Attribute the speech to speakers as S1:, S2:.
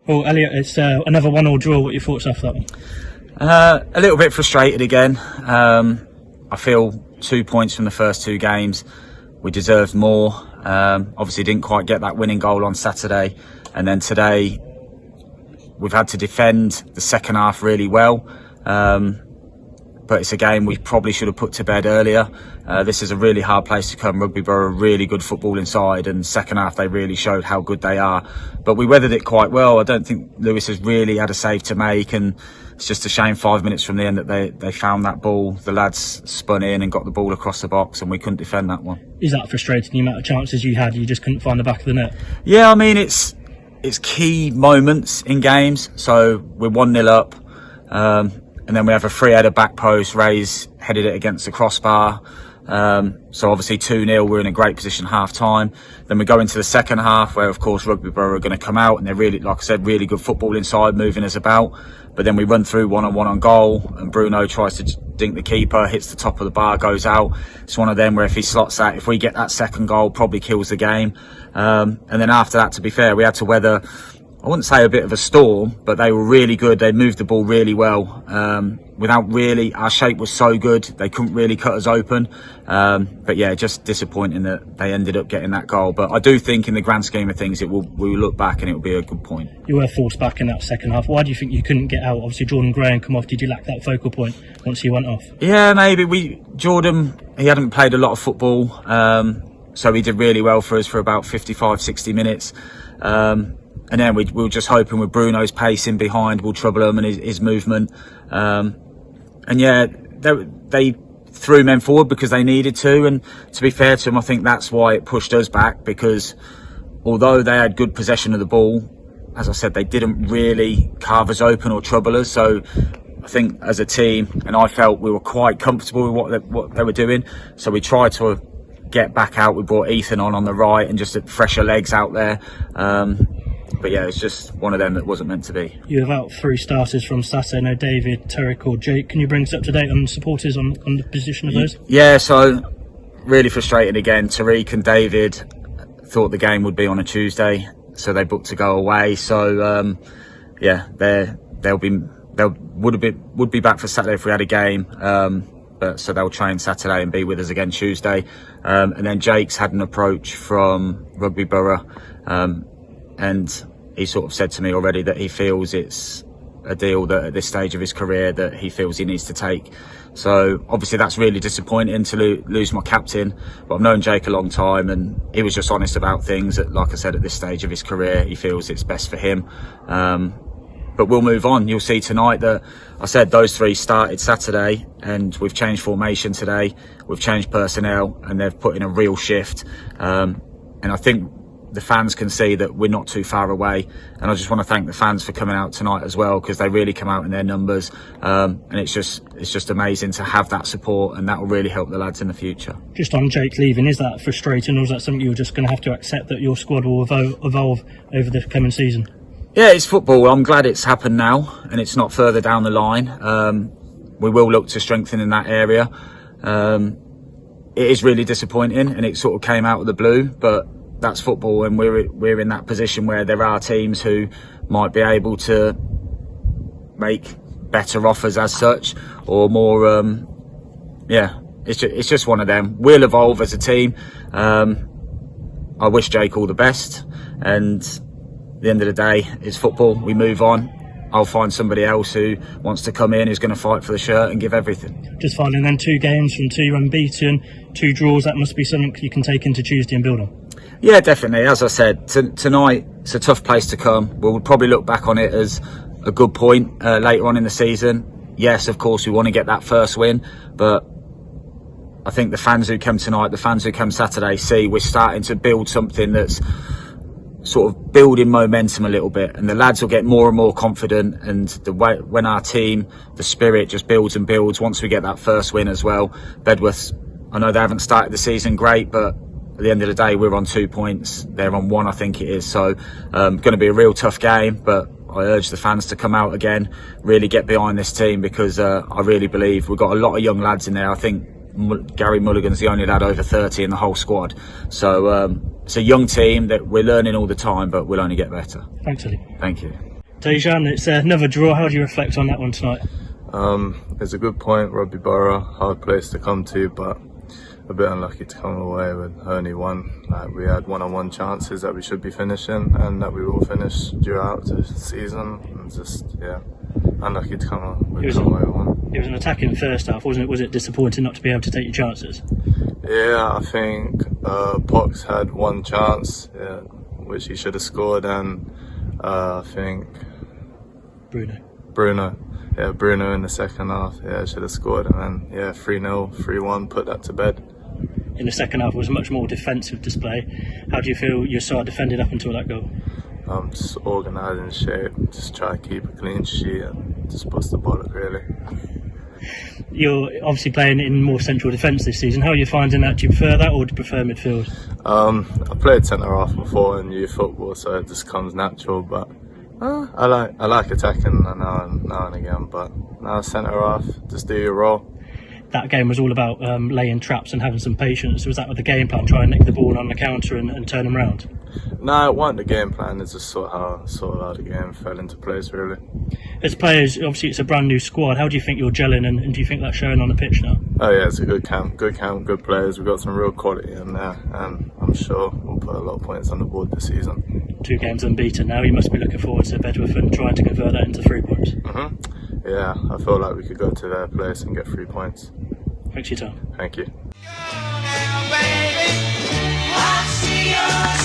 S1: Well, Elliot, it's another 1-1 draw. What are your thoughts after that one?
S2: A little bit frustrated again. I feel 2 points from the first two games. We deserved more. Obviously didn't quite get that winning goal on Saturday. And then today, we've had to defend the second half really well. But it's a game we probably should have put to bed earlier. This is a really hard place to come. Rugby Borough, really good football inside, and second half they really showed how good they are. But we weathered it quite well. I don't think Lewis has really had a save to make, and it's just a shame 5 minutes from the end that they found that ball. The lads spun in and got the ball across the box, and we couldn't defend that one.
S1: Is that frustrating, the amount of chances you had, you just couldn't find the back of the net?
S2: Yeah, I mean, it's key moments in games. So we're 1-0 up. And then we have a free header back post, Ray's headed it against the crossbar. So obviously 2-0, we're in a great position half time. Then we go into the second half where of course Rugby Borough are going to come out and they're really, like I said, really good football inside, moving us about. But then we run through one-on-one on goal and Bruno tries to dink the keeper, hits the top of the bar, goes out. It's one of them where if he slots that, if we get that second goal, probably kills the game. And then after that, to be fair, we had to weather, I wouldn't say a bit of a storm, but they were really good. They moved the ball really well. Without really, our shape was so good, they couldn't really cut us open. But yeah, just disappointing that they ended up getting that goal. But I do think in the grand scheme of things, we will look back and it will be a good point.
S1: You were forced back in that second half. Why do you think you couldn't get out? Obviously, Jordan Graham come off. Did you lack that focal point once he went off? Yeah,
S2: maybe. Jordan, he hadn't played a lot of football. So he did really well for us for about 55, 60 minutes. And then we were just hoping with Bruno's pace in behind, we'll trouble him and his movement. And yeah, they threw men forward because they needed to. And to be fair to them, I think that's why it pushed us back, because although they had good possession of the ball, as I said, they didn't really carve us open or trouble us. So I think as a team, and I felt we were quite comfortable with what they were doing. So we tried to get back out. We brought Ethan on the right and just fresher legs out there. But yeah, it's just one of them that wasn't meant to be.
S1: You have out 3 starters from Saturday, no David, Tarek or Jake. Can you bring us up to date on supporters on the position of those?
S2: Yeah, so really frustrated again. Tariq and David thought the game would be on a Tuesday, so they booked to go away. So yeah, would be back for Saturday if we had a game. But so they'll train Saturday and be with us again Tuesday. And then Jake's had an approach from Rugby Borough. And he sort of said to me already that he feels it's a deal that at this stage of his career that he feels he needs to take. So obviously that's really disappointing to lose my captain, but I've known Jake a long time and he was just honest about things that, like I said, at this stage of his career he feels it's best for him. But we'll move on. You'll see tonight that I said those 3 started Saturday and we've changed formation today, we've changed personnel and they've put in a real shift. And I think the fans can see that we're not too far away, and I just want to thank the fans for coming out tonight as well, because they really come out in their numbers, and it's just amazing to have that support, and that will really help the lads in the future.
S1: Just on Jake leaving, is that frustrating, or is that something you're just going to have to accept that your squad will evolve over the coming season?
S2: Yeah, it's football. I'm glad it's happened now and it's not further down the line. We will look to strengthen in that area. It is really disappointing and it sort of came out of the blue, but that's football, and we're in that position where there are teams who might be able to make better offers as such, or more. Yeah, it's just one of them. We'll evolve as a team. I wish Jake all the best, and at the end of the day, it's football. We move on. I'll find somebody else who wants to come in, who's going to fight for the shirt and give everything.
S1: Just finally, then 2 games from 2 unbeaten, 2 draws. That must be something you can take into Tuesday and build on.
S2: Yeah, definitely. As I said, tonight it's a tough place to come. We'll probably look back on it as a good point later on in the season. Yes, of course, we want to get that first win, but I think the fans who come tonight, the fans who come Saturday, see we're starting to build something that's sort of building momentum a little bit, and the lads will get more and more confident, and when our team, the spirit just builds and builds once we get that first win as well. Bedworth, I know they haven't started the season great, but at the end of the day, we're on 2 points. They're on 1, I think it is. So going to be a real tough game, but I urge the fans to come out again, really get behind this team, because I really believe we've got a lot of young lads in there. I think Gary Mulligan's the only lad over 30 in the whole squad. So it's a young team that we're learning all the time, but we'll only get better.
S1: Thanks, Elliot.
S2: Thank you.
S1: Tejan, it's another draw. How do you reflect on that one tonight?
S3: It's a good point. Rugby Borough, hard place to come to, but a bit unlucky to come away with only one. We had one-on-one chances that we should be finishing and that we will finish throughout the season. And just, yeah, unlucky to come away with one.
S1: It was an attacking first half, wasn't it? Was it disappointing not to be able to take your chances?
S3: Yeah, I think Pox had one chance, which he should have scored, and I think Bruno in the second half, should have scored, and then 3-0, 3-1, put that to bed.
S1: In the second half, it was a much more defensive display. How do you feel your side defended up until that goal?
S3: Just organised in shape, just try to keep a clean sheet and just bust the bollock, really.
S1: You're obviously playing in more central defence this season. How are you finding that? Do you prefer that or do you prefer midfield?
S3: I played centre half before in youth football, so it just comes natural, but I like attacking now and again, but now centre half, just do your role.
S1: That game was all about laying traps and having some patience. Was that with the game plan, try and nick the ball on the counter and turn them round?
S3: No, it wasn't the game plan, it's just sort of how the game fell into place, really.
S1: As players, obviously it's a brand new squad. How do you think you're gelling and do you think that's showing on the pitch now?
S3: Oh yeah, it's a good camp, good players. We've got some real quality in there, and I'm sure we'll put a lot of points on the board this season.
S1: 2 games unbeaten now. You must be looking forward to Bedworth and trying to convert that into 3 points.
S3: Yeah, I feel like we could go to their place and get 3 points.
S1: Thanks for your time.
S3: Thank you.
S4: Now, baby, I see your